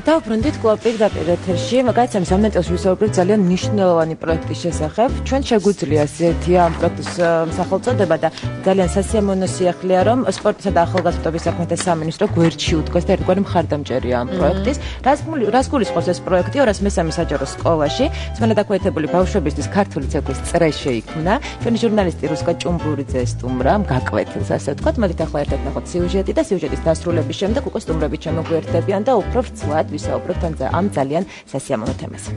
დავბრუნდით კლუბ პირდაპირ ეთერში. Მაგალითად, ამ წელს ვისაუბრეთ ძალიან მნიშვნელოვანი პროექტის შესახებ. ჩვენ შეგვიძლია ზეთია ამ პროექტის სახელწოდება და ძალიან სასიამოვნო სიახლეა, რომ სპორტისა და ახალგაზრდობის საქმეთა სამინისტრო გვერდში უდგას და ერთგვარი მხარდამჭერია ამ პროექტის. რას გულისხმობს ეს პროექტი 203 საჯარო სკოლაში, წვენადაქვეითებული ბავშვებისთვის ქართული ცეკვის წრე შეიქმნა. ჩვენი ჟურნალისტი რუსკა ჭუმბურიძე სტუმრამ გაკვეთილს, ასე ვთქვათ. მოდით ახლა ერთად ნახოთ სიუჟეტი და სიუჟეტის დასრულების შემდეგ უკვე სტუმრები შემოგვიერთდებიან და უფრო ვრცლად ვისაუბრებთ ამ ძალიან სასიამოვნო თემაზე.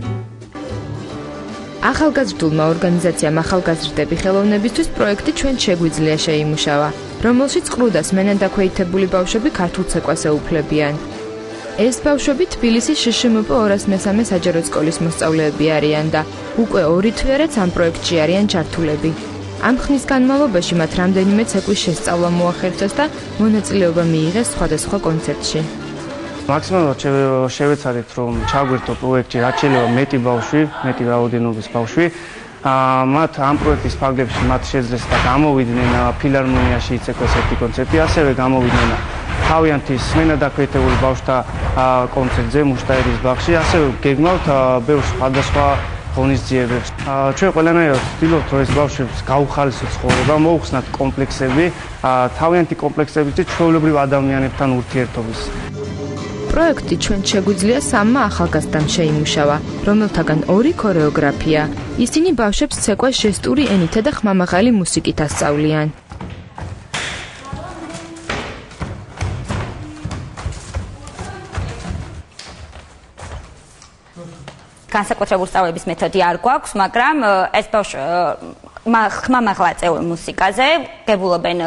ახალგაზრდულმა ორგანიზაციამ ახალგაზრდები ხელოვნებისთვის პროექტი ჩვენ შეგვიძლია შეიმუშავა, რომელშიც ყრუდას მენადაქვეითებული ბავშვები ქართულ ცეკვას ეუფლებიან. ეს ბავშვები თბილისის შშმპ 203 საჯარო სკოლის მოსწავლეები არიან და უკვე 2 თვეაც ამ პროექტში არიან ჩართულები. ამ ხნის განმავლობაში მათ რამდენიმე ცეკვის შესწავლა მოახერხეს და მონაწილეობა მიიღეს სხვადასხვა კონცერტში. მაქსიმალურად შევეცადეთ, რომ ჩაგვერთო პროექტში რაც შეიძლება მეტი ბავშვი, მეტი რაოდენობის ბავშვი. მათ ამ პროექტის ფარგლებში მათ შეძლეს და გამოვიდნენ ფილარმონიაში იცეკვეს ერთი კონცერტი, ასევე გამოვიდნენ თავიანთი მენადაქვეითებული ბავშვთა კონცერტზე მუშტაერის ბაღში, ასევე გეგმავთ ბევრ სხვადასხვა ღონისძიებებს. ჩვენ ყველანაირად ვცდილობთ, რომ ეს ბავშვებს გაუხალისოთ ცხოვრება, მოუხსნათ კომპლექსები, თავიანთი კომპლექსებით და ჩვეულებრივ ადამიანებთან ურთიერთობის. პროექტი ჩვენ შეგვიძლია 3 ახალგაზრდამ შეიმუშავა, რომელთაგან 2 ქორეოგრაფია. ისინი ბავშვებს ცეკვას ჟესტური ენითა და ხმამაღალი მუსიკით ასწავლიან. განსაკუთრებული სწავლების მეთოდი არ გვაქვს, მაგრამ ეს ხმამაღლა წევრი მუსიკაზე გებულობენ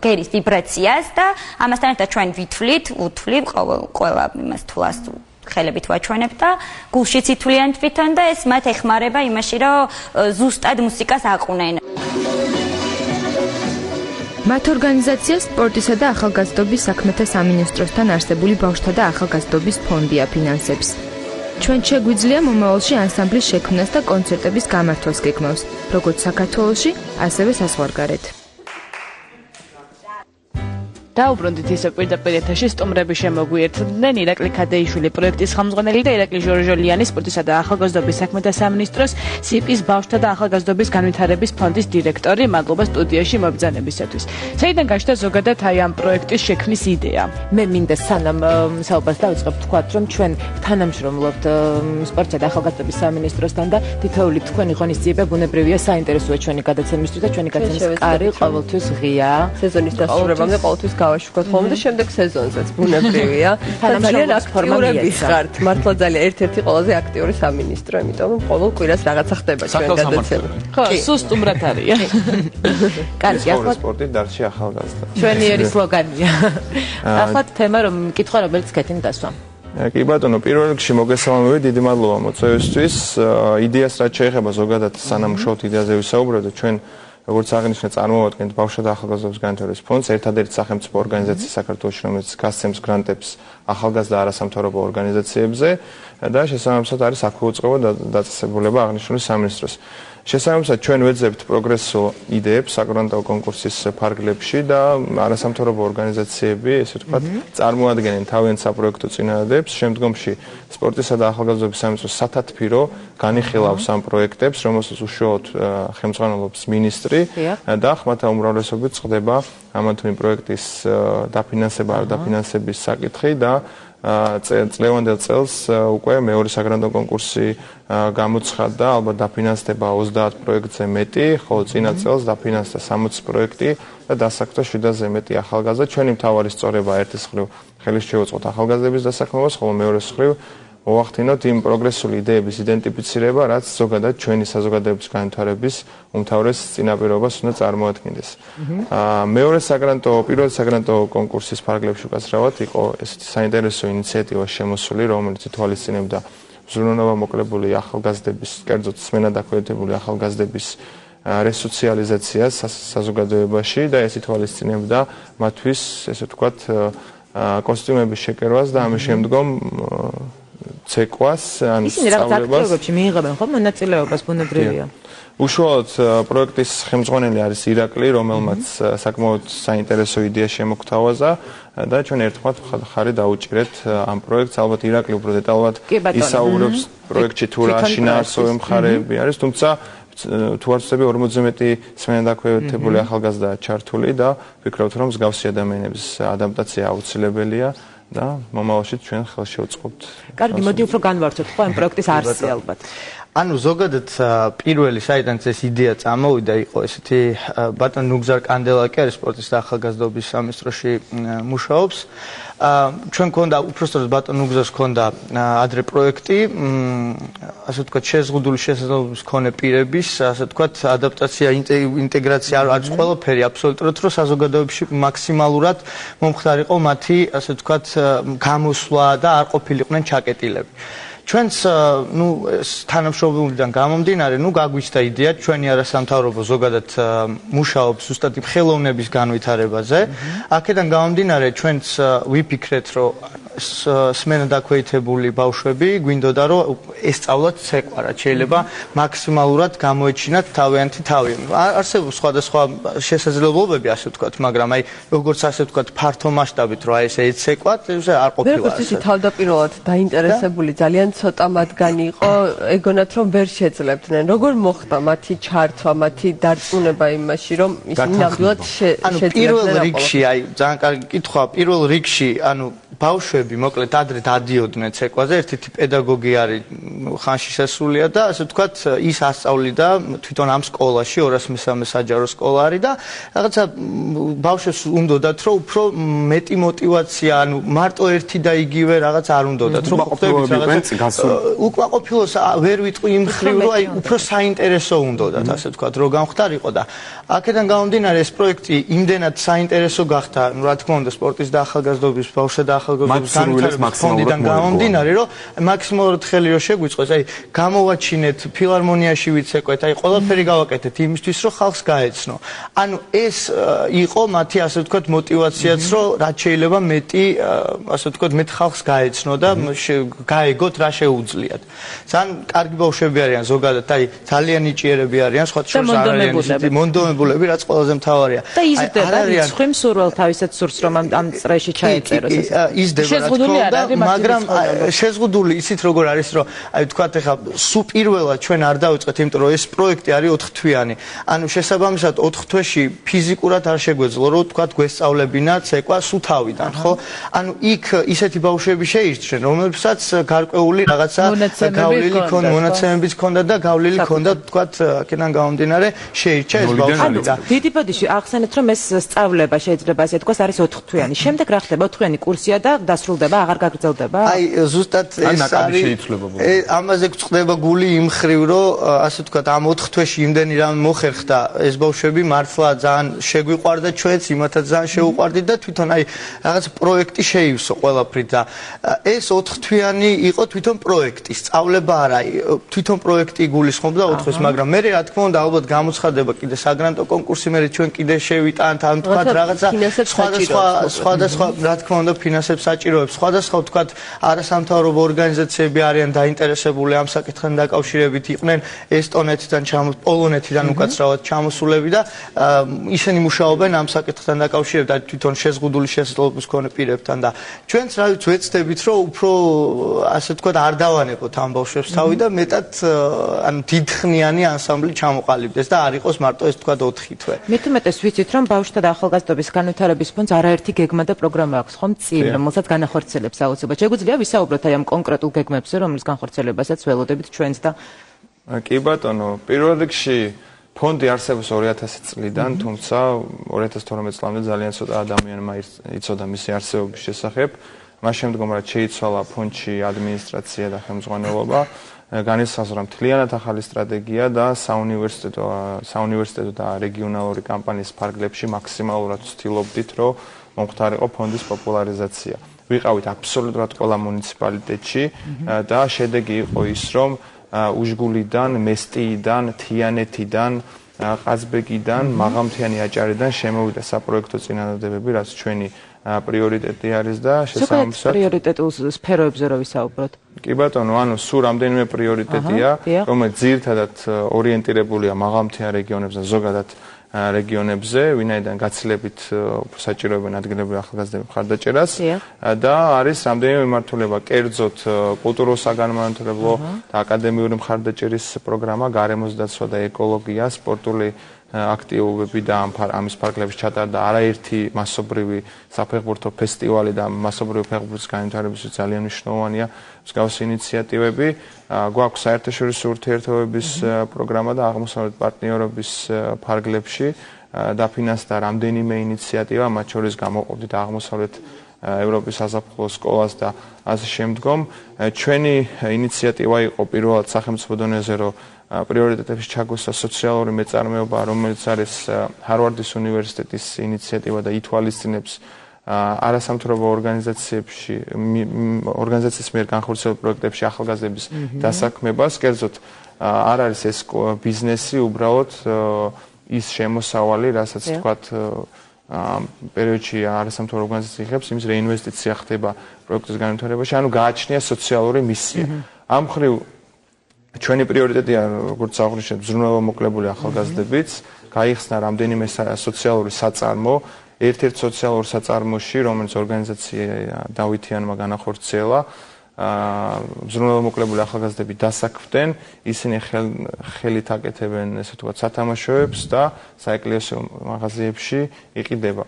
გერის ვიბრაციას და ამასთან ერთად ჩვენ ვითვლით ყველა იმას თვლას ხელებით ვაჩვენებთ და გულშიც ითვლიან თვითონ და ეს მათ ეხმარება იმაში, რომ ზუსტად მუსიკას აყვნენ. მათ ორგანიზაციას სპორტისა და ახალგაზრდობის საქმეთა სამინისტროსთან არსებული ბავშვთა და ახალგაზრდობის ფონდი აფინანსებს. ჩვენ შეგვიძლია მომავალში ანსამბლის შექმნას და კონცერტების გამართვას გეგმავს, როგორც საქართველოში, ასევე საზღვარგარეთ. დაუბრუნდით ისე პირდაპირ ეთერში სტუმრები შემოგვიერთდნენ ირაკლი ქადეიშვილი პროექტის ხელმძღვანელი და ირაკლი ჟორჟოლიანი სპორტისა და ახალგაზრდობის საქმეთა სამინისტროს სიპის ბავშვთა და ახალგაზრდობის განვითარების ფონდის დირექტორი. მადლობა სტუდიაში მობრძანებისათვის. საიდან გაჩნდა ზოგადად ამ პროექტის შექმნის იდეა? მე მინდა სანამ საუბარს დავიწყებ ვთქვათ, რომ ჩვენ თანამშრომლობთ სპორტისა და ახალგაზრდობის სამინისტროსთან და თითოეული თქვენი ღონისძიება ბუნებრივია საინტერესოა ჩვენი გადაცემისთვის და ჩვენი გადაცემის კარი ყოველთვის ღია. სეზონის დასრულებამდე ყოველთვის გავაშუქოთ ხოლმე და შემდეგ სეზონზეც ბუნებრივია. ძალიან აქტიურები ხართ. მართლა ძალიან ერთ-ერთი ყველაზე აქტიური სამინისტრო, იმიტომ რომ ყოველ კვირას რაღაცა ხდება ჩვენ გადაცემა. ხო, სულ სტუმრად არიან. კარგი, ახლა სპორტი დარჩი ახალგაზრდა. ჩვენი ერი სლოგანია. ახლა თემა რომ მკითხვა რომელიც გეთინ დასვა. კი ბატონო, პირველ რიგში მოგესალმები, დიდი მადლობა მოწვევისთვის. იდეას რაც შეეხება ზოგადად სანამ უშუალოდ იდეაზე ვისაუბროთ და ჩვენ როგორც აღნიშნე წარმოვადგენთ ბავშვთა და ახალგაზრდობის განვითარების ფონდს, ერთადერთი სახელმწიფო ორგანიზაცია საქართველოში, რომელიც გასცემს გრანტებს ახალგაზრდა არასამთავრობო ორგანიზაციებზე და შესაბამისად არის აქ უწყება დაწესებულება აღნიშნული სამინისტროს. შესაბამისად ჩვენ ვეძებთ პროგრესულ იდეებს საგრანტო კონკურსის ფარგლებში და არასამთავრობო ორგანიზაციები, ესე ვთქვათ, წარმოადგენენ თავიანთ საპროექტო წინადადებს. შემდგომში სპორტისა და ახალგაზრდობის სამინისტროს სათათბირო განიხილავს ამ პროექტებს, რომელსაც უშუალოდ ხელმძღვანელობს მინისტრი და ხმათა უმრავლესობით წყდება ამა თუ იმ პროექტის დაფინანსება არ დაფინანსების საკითხი და წლევანდელ წელს უკვე მეორე საგრანტო კონკურსი გამოცხადდა, ალბათ დაფინანსდება 30 პროექტზე მეტი, ხოლო წინა წელს დაფინანსდა 60 პროექტი და დასაქმდა 700-ზე მეტი ახალგაზრდა. ჩვენი მთავარი სწორება ერთის მხრივ ხელის შევუწყოთ ახალგაზრდების დასაქმებას, ხოლო მეორეს მხრივ მოვახდინოთ იმ პროგრესული იდეების იდენტიფიცირება, რაც ზოგადად ჩვენი საზოგადოების განვითარების უმთავრეს წინაპირობას უნდა წარმოადგენდეს. მეორე პირველი საგრანტო კონკურსის ფარგლებში უკაცრავად იყო ესეთი საინტერესო ინიციატივა შემოსული, რომელიც ითვალისწინებდა ზრუნვაობა მოკლებული ახალგაზრდების, კერძოდ მენადაქვეითებული ახალგაზრდების რესოციალიზაციას საზოგადოებაში და ეს ითვალისწინებდა მათთვის, ესე ვთქვათ, კოსტიუმების შეკერვას და ამის შემდგომ ცეკვას ან ისინი რაღაც აქტივობებში მიიღებენ ხო მონაწილეობას ბუნებრივია. უშუალოდ პროექტის ხელმძღვანელი არის ირაკლი, რომელმაც საკმაოდ საინტერესო იდეა შემოგთავაზა და ჩვენ ერთმანეთ ხარი დაუჭირეთ ამ პროექტს. ალბათ ირაკლი უფრო დეტალურად ისაუბრებს პროექტში თუ რა შინაარსობრივი მხარეები არის, თუმცა თუ არ ვცდები 40-ზე მეტი სმენდაქვეითებული ახალგაზრდაა ჩართული და ვფიქრობთ, რომ მსგავსი ადამიანების ადაპტაცია აუცილებელია და მომავალში ჩვენ ხელს შევწყობთ. კარგი, მოდი უფრო განვართოთ ხო ამ პროექტის არსი ალბათ. ანუ ზოგადად პირველი საიდანაც ეს იდეა წამოვიდა იყო ესეთი ბატონ ნუგზარ კანდელაკი არის სპორტის და ახალგაზრდობის სამინისტროში მუშაობს. ჩვენ გქონდა უпростоრად ბატონ ნუგზარს გქონდა ადრე პროექტი, ასე ვთქვათ, შეზღუდული შესაძლებლობის მქონე პირების, ასე ვთქვათ, ადაპტაცია, ინტეგრაცია არის ყველაფერი აბსოლუტურად, რომ საზოგადოებაში მაქსიმალურად მომხდარიყო მათი, ასე ვთქვათ, გამოსვლა და არ ყოფილიყვნენ ჩაკეტილები. ჩვენს თანამშრომლობიდან გამომდინარე, გაგვიჩნდა იდეა, ჩვენი არასამთავრობო ზოგადად მუშაობს ზუსტად ხელოვნების განვითარებაზე. აქედან გამომდინარე, ჩვენც ვიფიქრეთ, რომ სმენდაქვეითებული ბავშვები გვინდოდა, რომ ესწავლათ ცეკვა, რაც შეიძლება მაქსიმალურად გამოეჩინათ თავიანთი თავი. არსებობს სხვადასხვა შესაძლებლობები, ასე ვთქვათ, მაგრამ აი როგორც ასე ვთქვათ, ფართო მასშტაბით, რომ აი ესე ეცეკვათ, ეს არ ყოფილა. როგორც ისე თავდაპირველად დაინტერესებული ძალიან ცოტა მათგანი იყო, ეგონათ რომ ვერ შეძლებდნენ. როგორ მოხდა მათი ჩართვა, მათი დარწმუნება იმაში, რომ ისინი ნამდვილად შეძლებდნენ? პირველ რიგში, აი ძალიან კარგი კითხვა, პირველ რიგში, ანუ ბავშვები მოკლედ ადრე დადიოდნენ ცეკვაზე, ერთ-ერთი პედაგოგი არის ხანში შესულია და ასე ვთქვათ, ის ასწავლიდა თვითონ ამ სკოლაში 203 საჯარო სკოლა არის და რაღაცა ბავშვებს უნდოდათ, რომ უფრო მეტი мотиваცია, ანუ მარტო ერთი და იგივე რაღაც არ უნდოდათ, რომ ყოფილიყო რაღაცა უკმაყოფილოს ვერ ვიტყვი იმ ხრივ, რომ აი უფრო საინტერესო უნდოდათ, ასე ვთქვათ, რომ გამختارიყო და აქედან გამომდინარე ეს პროექტი იმდენად საინტერესო გახდა, რა თქმა უნდა, სპორტის და ახალგაზრდობის ბავშვთა და ახალგაზრდობის ფონდიდან გამომდინარე, რომ მაქსიმალურად ხელი რომ შეგვიწყოს, აი გამოვაჩინეთ, ფილარმონიაში ვიცეკვეთ, აი ყველაფერი გავაკეთეთ იმისთვის, რომ ხალხს გაეცნო. ანუ ეს იყო მათი, ასე ვთქვათ, мотиваციაც, რომ რაც შეიძლება მეტი, ასე ვთქვათ, მეტ ხალხს გაეცნო და გაეგოთ რა შეუძლიათ. ძალიან კარგი ბავშვები არიან ზოგადად, აი ძალიან ნიჭიერები არიან, სხვა შორის არ არიან ისეთი მონდომებულები, რაც ყველაზე მთავარია. და იზრდება რიცხვი მსურველ თავისაც სურს, რომ ამ წრეში ჩაეწეროს ეს. იზრდება რა თქმა უნდა, მაგრამ შეზღუდული ისიც როგორ არის, რომ აი ვთქვათ, ეხლა სულ პირველად ჩვენ არ დავიწყეთ, იმიტომ რომ ეს პროექტი არის 4 თვიანი. ანუ შესაბამისად 4 თვეში ფიზიკურად არ შეგვეძლო, რომ ვთქვათ, გვესწავლებინა ცეკვა სულ თავიდან, ხო? ანუ იქ ისეთი ბავშვები შეირჩნენ, რომლებსაც გარკვეული რაღაცა გავლილი ქონდა, მონაცემებიც ქონდა და გავლილი ქონდა, ვთქვათ, აქედან გამომდინარე, შეირჩა ეს ბავშვები და დიდი ბოდიში ახსენეთ, რომ ეს სწავლება შეიძლება ასე თქვას არის 4 თვიანი. შემდეგ რა ხდება? 4 თვიანი კურსია და დასრულდება, აღარ გაგრძელდება? აი, ზუსტად ეს არის. ამაზე გვწყდება გული იმ ხრივ, რომ ასე ვთქვათ, ამ 4 თვეში იმდენი რამ მოხერხდა, ეს ბავშვები მართლა ძალიან შეგვიყვარდა ჩვენც, იმათაც ძალიან შეუყვარდით და თვითონ აი რაღაც პროექტი შეივსო ყველაფრით და ეს 4 თვიანი იყო თვითონ პროექტი, სწავლება არა, თვითონ პროექტი გულისხმობდა 4 თვეს, მაგრამ მე რა თქმა უნდა ალბათ გამოცხადება კიდე საგრანტო კონკურსი, მე ჩვენ კიდე შევიტანთ, ან თქვათ რაღაცა სხვადასხვა რა თქმა უნდა ფინანსებს საჭიროებს, სხვადასხვა თქვათ არასამთავრობო ორგანიზაციები არიან დაინტერესებული ამ საკითხთან დაკავშირებით, იყვნენ ესტონეთიდან, პოლონეთიდან უკაცრავად ჩამოსულები და ისინი მუშაობენ ამ საკითხთან დაკავშირებით და თვითონ შეზღუდული შესაძლებლობის მქონე პირებთან და ჩვენც რა ვიცი ვეცდებით, რომ უფრო ასე თქვათ არ დავანებოთ ამ ბავშვებს თავი და მეტად ანუ დიდხნიანი ანსამბლი ჩამოყალიბდეს და არ იყოს მარტო ეს თქვათ 4 თვე. მეტუმეტეს ვიცით, რომ ბავშვთა და ახალგაზრდობის განვითარების ფონდს არაერთი გეგმა და პროგრამა აქვს, ხომ წინ, რომელსაც განახორციელებს აუცილებლად. შეგვიძლია ვისაუბროთ აი ამ კონკრეტულ გეგმებზე, რომლის განხორციელებასაც ველოდებით ჩვენც და კი ბატონო, პირველ რიგში ფონდი არსებობს 2000 წლიდან, თუმცა 2012 წლამდე ძალიან ცოტა ადამიანმა იცოდა მისი არსებობის შესახებ. მას შემდგომ რაც შეიცვალა ფონდში ადმინისტრაცია და ხელმძღვანელობა, განისაზღვრა მთლიანად ახალი სტრატეგია და საუნივერსიტეტო და რეგიონალური კამპანიის ფარგლებში მაქსიმალურად ვცდილობდით, რომ მომხდარიყო ფონდის პოპულარიზაცია. ვიყავით აბსოლუტურად ყველა მუნიციპალიტეტში და შედეგი იყო ის, რომ უშგულიდან, მესტიიდან, თიანეთიდან ყაზბეგიდან, მაღალმთიანი აჭარიდან შემოვიდა საპროექტო წინადადებები, რაც ჩვენი პრიორიტეტი არის და შესაბამისად პრიორიტეტულ სფეროებზე რო ვისაუბროთ. კი ბატონო, ანუ სულ რამდენიმე პრიორიტეტია, რომელიც ძირითადად ორიენტირებულია მაღალმთიან რეგიონებზე, ზოგადად რეგიონებზე, ვინაიდან გაცილებით საჭიროებენ ადგილობრივი ახალგაზრდები მხარდაჭერას და არის რამდენიმე მიმართულება, კერძოდ კულტურულ-საგანმანათლებლო და აკადემიური მხარდაჭერის პროგრამა, გარემოს დაცვა და ეკოლოგია, სპორტული აქტივობები და ამის ფარგლებში ჩატარდა არაერთი მასობრივი საფეხბურთო ფესტივალი და მასობრივი ფეხბურთის განვითარებისთვის ძალიან მნიშვნელოვანია მსგავსი ინიციატივები. გვაქვს საერთაშორისო ურთიერთობების პროგრამა და აღმოსავლეთ პარტნიორობის ფარგლებში დაფინანსდა რამდენიმე ინიციატივა, მათ შორის გამოყოფდით აღმოსავლეთ ევროპის საზაფხულო სკოლას და ასე შემდგომ. ჩვენი ინიციატივა იყო პირველად სახელმწიფო დონეზე, რომ პრიორიტეტების ჩაგვესვა სოციალური მეწარმეობა, რომელიც არის ჰარვარდის უნივერსიტეტის ინიციატივა და ითვალისწინებს არასამთავრობო ორგანიზაციის მიერ განხორციელებულ პროექტებში ახალგაზრდების დასაქმებას. კერძოდ არ არის ეს ბიზნესი, უბრალოდ ის შემოსავალი, რასაც თქვათ პერიოდში არასამთავრობო ორგანიზაცია იღებს, იმის რეინვესტიცია ხდება პროექტის განვითარებაში, ანუ გააჩნია სოციალური მისია. ამ მხრივ ჩვენი პრიორიტეტია, როგორც აღნიშნეთ, ზრუნველმოკლებული ახალგაზრდებიც, გაიხსნა რამდენიმე სოციალური საწარმო, ერთ-ერთ სოციალურ საწარმოში, რომელიც ორგანიზაცია დავითიანმა განახორციელა, ზრუნველმოკლებული ახალგაზრდები დასაქმდნენ, ისინი ხელით აკეთებენ, ესე ვთქვათ, სათამაშოებს და საეკლესიო მაღაზიებში იყიდება.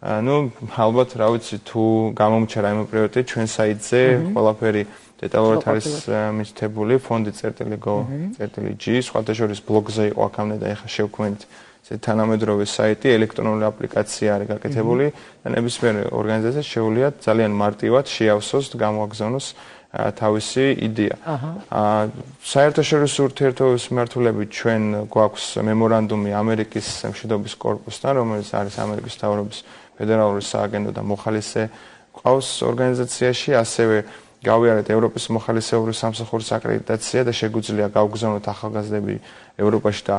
ალბათ, რა ვიცი, თუ გამომჩა რაიმე პრიორიტეტი ჩვენ საიტზე ყველაფერი დეტალურად არის მითითებული, fondi.go.g, სხვათა შორის ბლოგზე იყო აქამდე და ეხლა შევქმნით თანამედროვე საიტი, ელექტრონული აპლიკაცია არის გაკეთებული და ნებისმიერ ორგანიზაციას შეუძლიათ ძალიან მარტივად შეავსოს და გამოაგზავნოს თავისი იდეა. საერთაშორისო ურთიერთობების მიმართულებით ჩვენ გვაქვს მემორანდუმი ამერიკის მშვიდობის კორპუსთან, რომელიც არის ამერიკის მთავრობის ფედერალური სააგენტო და მოხალისე ყავს ორგანიზაციაში, ასევე გავიარეთ ევროპის მოხალისეური სამსახურის აკრედიტაცია და შეგვიძლია გავგზავნოთ ახალგაზრდები ევროპაში და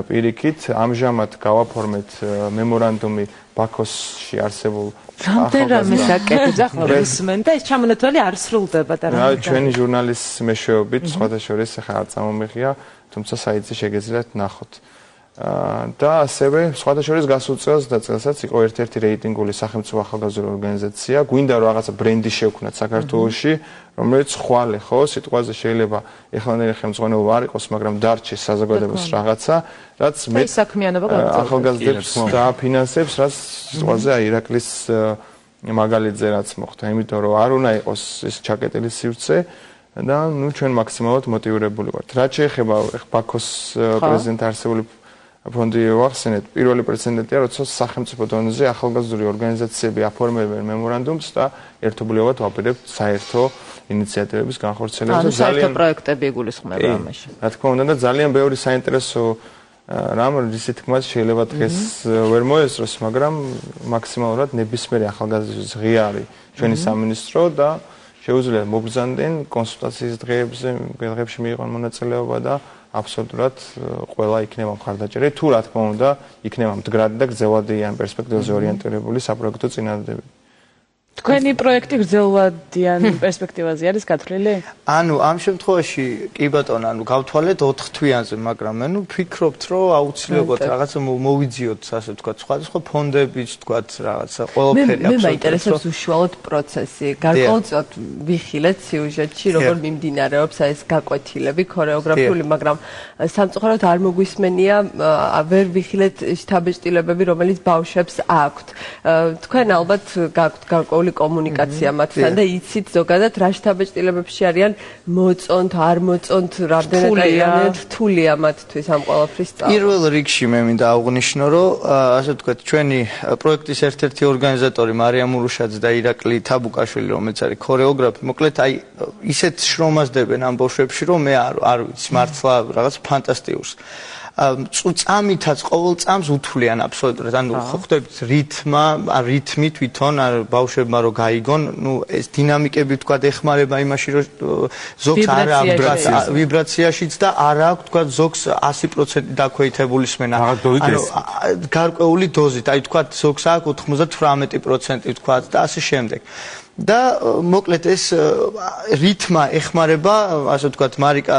პირიქით. ამჟამად გავაფორმეთ მემორანდუმი ბაქოსში არსებულ ახალგაზრდებს აკეთებს ახლა ისმენ და ეს ჩამონათვალი არ სრულდება და რა ჩვენი ჟურნალის მეშვეობით სხვათა შორის ახლა არ წამომიღია, თუმცა საიტზე შეგეძლოთ ნახოთ. და ასევე სხვათა შორის გასულ წელს და წელსაც იყო ერთ-ერთი რეიტინგული სახელმწიფო ახალგაზრდა ორგანიზაცია. გვინდა რომ რაღაცა ბრენდი შევქმნათ საქართველოში, რომელიც ხვალე ხო სიტყვაზე შეიძლება ეხლანდელი ხელმძღვანელობა არ იყოს, მაგრამ დარჩეს საზოგადოებას რაღაცა, რაც მე ახალგაზრდებს დააფინანსებს, რაც სიტყვაზე ირაკლის მაგალითზე რაც მოხდა, იმიტომ რომ არ უნდა იყოს ეს ჩაკეტილი სივრცე და ჩვენ მაქსიმალურად მოტივირებული ვართ. რაც შეეხება ბაქოს პრეზიდენტ არსებული ფონდი ვახსენეთ, პირველი პრეცედენტია, როცა სახელმწიფო დონეზე ახალგაზრდული ორგანიზაციები აფორმებენ მემორანდუმს და ერთობლივად ვაპირებთ საერთო ინიციატივების განხორციელებას და საერთო პროექტები იგულისხმება ამაში. რა თქმა უნდა და ძალიან ბევრი საინტერესო რამ ისეთი თქმაც შეიძლება დღეს ვერ მოესწროს, მაგრამ მაქსიმალურად ნებისმიერი ახალგაზრდების ღია არის ჩვენი სამინისტრო და შეუძლია მოგზავნდნენ კონსულტაციის დღეებში მიიღონ მონაწილეობა და აბსოლუტურად ყველა იქნება მხარდაჭერა, თუ რა თქმა უნდა, იქნება მდგრადი და გრძელვადიან პერსპექტივაზე ორიენტირებული საპროექტო წინადადებები. თქვენი პროექტი გრძელვადიან პერსპექტივაზე არის გათვლილი? ანუ ამ შემთხვევაში კი ბატონო, გავთვალეთ 4 თვიანზე, მაგრამ ვფიქრობთ, რომ აუცილებლად რაღაცა მოვიძიოთ, ასე ვთქვათ, სხვადასხვა ფონდებით, ვთქვათ, რაღაცა ყველაფერი აბსოლუტურად. მე მაინტერესებს უშუალოდ პროცესი. გარკვეულწილად ვიხილეთ სიუჟეტში, როგორ მიმდინარეობს ეს გაკვეთილები ქორეოგრაფიული, მაგრამ სამწუხაროდ არ მოგვისმენია, ვერ ვიხილეთ შთაბეჭდილებები, რომელიც ბავშვებს აქვთ. თქვენ ალბათ გაქვთ გარკვეული კომუნიკაცია მათთან და იცით ზოგადად რა შთაბეჭდილებებში არიან, მოწონთ, არ მოწონთ, რამდენად არიან რთულია მათთვის ამ ყველაფრის სწავლა. პირველ რიგში მე მინდა აღვნიშნო, რომ ასე ვთქვათ, ჩვენი პროექტის ერთ-ერთი ორგანიზატორი მარიამ ურუშაძე და ირაკლი თაბუკაშვილი, რომელიც არის ქორეოგრაფი, მოკლედ აი ისეთ შრომას დებენ ამ ბავშვებში, რომ მე არ ვიცი, მართლა რაღაც ფანტასტიკურს. წამითაც ყოველ წამს უთვლიან აბსოლუტურად. ანუ ხვდებით რითმი თვითონ ბავშვებმა რო გაიგონ, ეს დინამიკები თქვა ეხმარება იმაში რომ ზოგს არ აქვს ვიბრაციაშიც და არ აქვს თქვა ზოგს 100% დაქვეითებული სმენა. ანუ გარკვეული დოზით, აი თქვა ზოგს აქვს 98% თქვა და ასე შემდეგ. და მოკლედ ეს რითმა ეხმარება, ასე ვთქვათ, მარიკა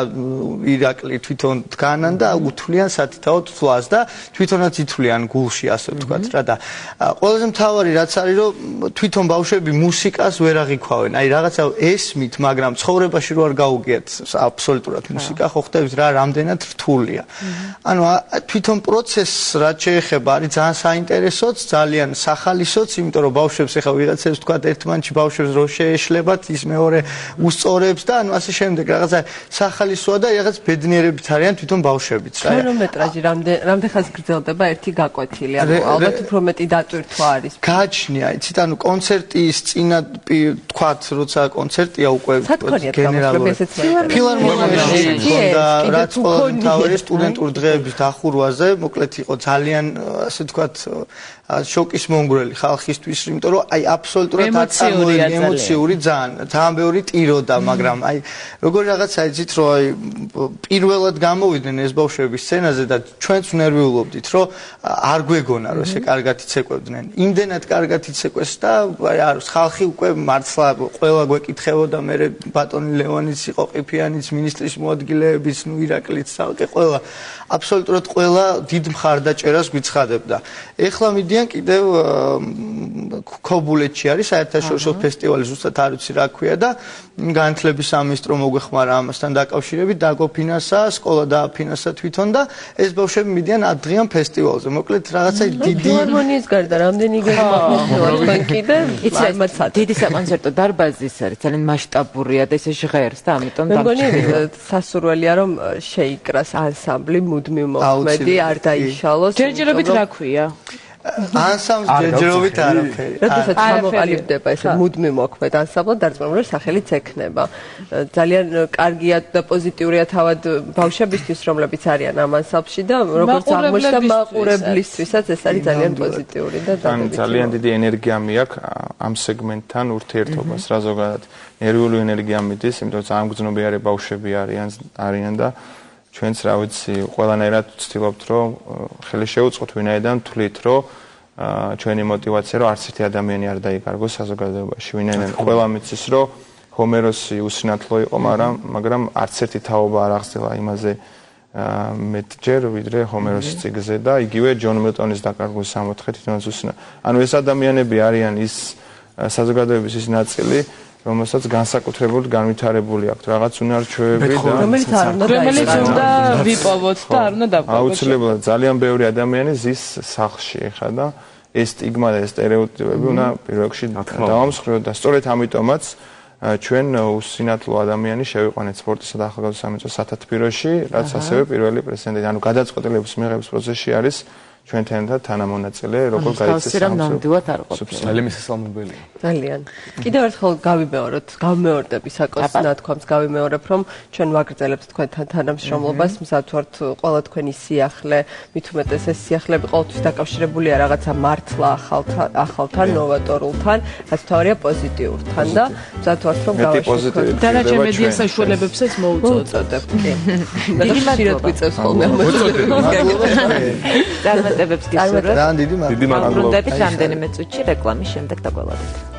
ირაკლი თვითონ დგანან და უთვლიან სათითაოდ თვლას და თვითონაც ითვლიან გულში, ასე ვთქვათ რა და ყველაზე მთავარი რაც არის, რომ თვითონ ბავშვები მუსიკას ვერ აღიქვავენ. აი რაღაცა ესმით, მაგრამ ცხოვრებაში რო არ გაუგიათ აბსოლუტურად მუსიკა, ხო ხდებით რა, რამდენად რთულია. ანუ თვითონ პროცესს რაც შეეხება, არის ძალიან საინტერესოც, ძალიან სახალისოც, იმიტომ რომ ბავშვებს ეხლა ვიღაცებს ვთქვათ ერთმანეთში ბავშვებს რო შეეშლებათ ის მეორე უსწორებს და ანუ ასე შემდეგ რაღაცა სახალისოა და რაღაც ბედნიერებით არიან თვითონ ბავშვებიც რა. ქრონომეტრაჟი რამდენ ხანს გრძელდება ერთი გაკვეთილი? ანუ ალბათ უფრო მეტი დატვირთვა არის. გაჩნია, იცით, ანუ კონცერტის წინა თქვათ, როცა კონცერტია უკვე გენერალური ფილარმონიაში და რაც ყველა მთავარი სტუდენტურ დღეების დახურვაზე, მოკლედ იყო ძალიან ასე ვთქვათ შოკის მონგრელი ხალხისთვის, იმიტომ რომ აი აბსოლუტურად ემოციური ძალიან ბევრი ტიროდა, მაგრამ აი როგორი რაღაცა იცით, რომ აი პირველად გამოვიდნენ ეს ბავშვები სცენაზე და ჩვენც ნერვიულობდით, რომ არ გვეგონა რომ ესე კარგად იცეკვებდნენ. იმდენად კარგად იცეკვეს და აი ხალხი უკვე მართლა ყველა გვეკითხებოდა, მე ბატონი ლევანიც იყო ყიფიანიც, მინისტრის მოადგილეებიც, ნუ ირაკლიც, თალკე ყველა აბსოლუტურად ყველა დიდ მხარდაჭერას გვიცხადებდა. ეხლა მიდიან კიდევ ქობულეთში არის საერთაშორისო ფესტივალი, ზუსტად არ ვიცი რა ქვია და განათლების სამინისტრო მოგვეხმარა ამასთან დაკავშირებით, დაგვაფინანსა, სკოლა დააფინანსა თვითონ და ეს ბავშვები მიდიან ათდღიან ფესტივალზე. მოკლედ რაღაცა დიდი ფილარმონიის გარდა რამდენი გეგმა კიდე დიდი საკონცერტო დარბაზი ის არის, ძალიან მასშტაბურია და ესე ჟღერს და ამიტომ მეგონი სასურველია რომ შეიკრას ანსამბლი მუდმივ მოქმედი, არ დაიშალოს. ჯერჯერობით რა ქვია? ანსამბლს ჯერჯერობით არაფერი. როდესაც ჩამოყალიბდება ესე მუდმივ მოქმედ ანსამბლად დარწმუნებული სახელიც ექნება. ძალიან კარგია და პოზიტიურია თავად ბავშვებისთვის, რომლებიც არიან ამ ანსამბლში და როგორც აღმოჩნდა მაყურებლისთვისაც ეს არის ძალიან პოზიტიური და დადებითი. ძალიან დიდი ენერგია მიაქვს ამ სეგმენტთან ურთიერთობას, რა ზოგადად ნერვიული ენერგია მიდის, იმიტომ რომ ძალიან გრძნობიარე ბავშვები არიან და ჩვენც რა ვიცი, ყველანაირად ვცდილობთ, რომ ხელი შევუწყოთ, ვინაიდან თვლით, რომ ჩვენი мотиваცია, რომ არც ერთი ადამიანი არ დაიკარგოს საზოგადოებაში, ვინაიდან ყველა მიცის, რომ ჰომეროსი უსინათლო იყო, მაგრამ არც ერთი თაობა არ აღზრდა იმაზე მეტჯერ, ვიდრე ჰომეროსის წიგნზე და იგივე ჯონ მილტონის დაკარგვის სამოთხე თვითონაც უსინათლო. ანუ ეს ადამიანები არიან ის საზოგადოების ის ნაწილი, რომელსაც განსაკუთრებულად განვითარებული აქვს რაღაც უნარჩვევები და რომელიც უნდა ვიპოვოთ და არ უნდა დავყავოთ. აუცილებლად ძალიან ბევრი ადამიანი ზის სახლში ეხა და ეს სტიგმა და ეს სტერეოტიპები უნდა პირველ რიგში დავამსხვრიოთ და სწორედ ამიტომაც ჩვენ უსინათლო ადამიანი შევიყვანეთ სპორტისა და ახალგაზრდა სამინისტროს სათათბიროში, რაც ასევე პირველი პრეზიდენტი, ანუ გადაწყვეტილების მიღების პროცესში არის ჩვენთან თანამონაწილე, როგორ გაიცეს ნამდვილად არ ყოფილა. ძალიან მისასალმებელია. ძალიან. კიდევ ერთხელ გავიმეორდები საკოს ნათქვამს გავიმეორებ, რომ ჩვენ ვაგრძელებთ თქვენთან თანამშრომლობას, მზად ვართ ყველა თქვენი სიახლე, მით უმეტეს ეს სიახლეები ყოველთვის დაკავშირებულია რაღაცა მართლა ახალთან, ნოვატორულთან, რაც თავარია პოზიტიურთან და მზად ვართ რომ გავაშუქოთ. დანარჩენ მედია საშუალებებსაც მოუწოდებ. დიდი მადლობა. წარმატებებს გისურვებთ. ძალიან დიდი მადლობა. მადლობა. რამდენიმე წუთში რეკლამის შემდეგ დაგველოდებით.